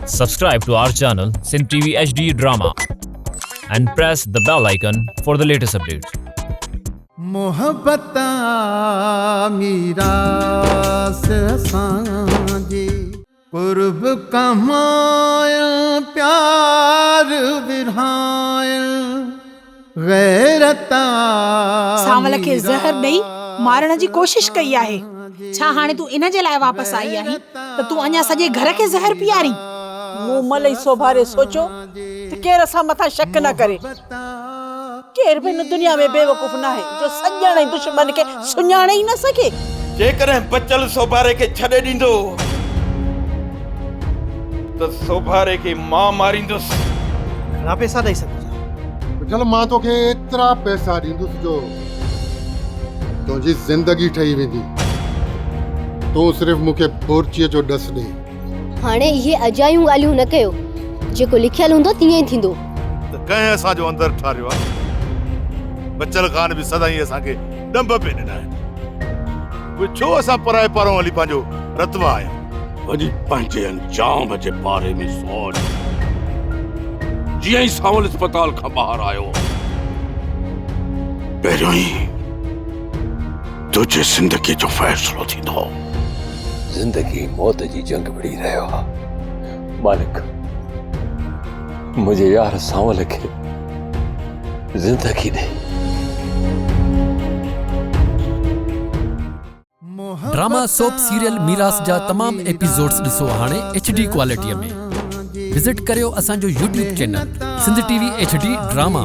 Subscribe to our channel Sindh TV HD Drama and press the bell icon for the latest updates. मोहब्बत मीरास सांजे कुर्ब कमाया प्यार विरहाया गैरता सावल खे ज़हर ॾेई मारण जी कोशिश कई आहे। छा हाणे तू इन जे लाइ वापस आई आहीं त तू अञा सॼे घर खे ज़हर पीआरी? मूं मलई सोभारे सोचो त केर असां मथां शक न करे। केर बि हिन दुनिया में बेवकूफ़ न आहे जो सॼण ऐं दुश्मन खे सुञाणे ई न सघे। जेकॾहिं बचल सोभारे खे छॾे ॾींदो त सोभारे खे मां मारींदुसि। घणा पैसा ॾेई सघो? चल मां तोखे एतिरा पैसा ॾींदुसि जो तुंहिंजी ज़िंदगी ठही वेंदी। तूं सिर्फ़ु मूंखे बोरचीअ जो ॾस ॾे। हाणे इहे अजायूं ॻाल्हियूं न कयो। जेको लिखियल हूंदो तीअं ई थींदो। त कंहिं असांजो अंदरि ठारियो आहे। बचल खान बि सदाईं असांखे ॾंभ पे ॾिना आहिनि। छो असां पराए पारों हली पंहिंजो रतवा आहियूं। वरी पंहिंजे अंजाम जे बारे में सोच। जीअं ई सावल अस्पताल खां ॿाहिरि आयो पहिरियों ई तुंहिंजे ज़िंदगी जो फ़ैसिलो थींदो। जिंदगी मौत जी जंग विड़ी रहियो आहे। मालिक मुंहिंजे यार सावल खे ज़िंदगी ॾे। ड्रामा सोप सीरियल मीरास जा तमाम एपिसोड्स ॾिसो हाणे HD क्वालिटीअ में। विजिट करियो असांजो YouTube channel Sindh TV HD drama.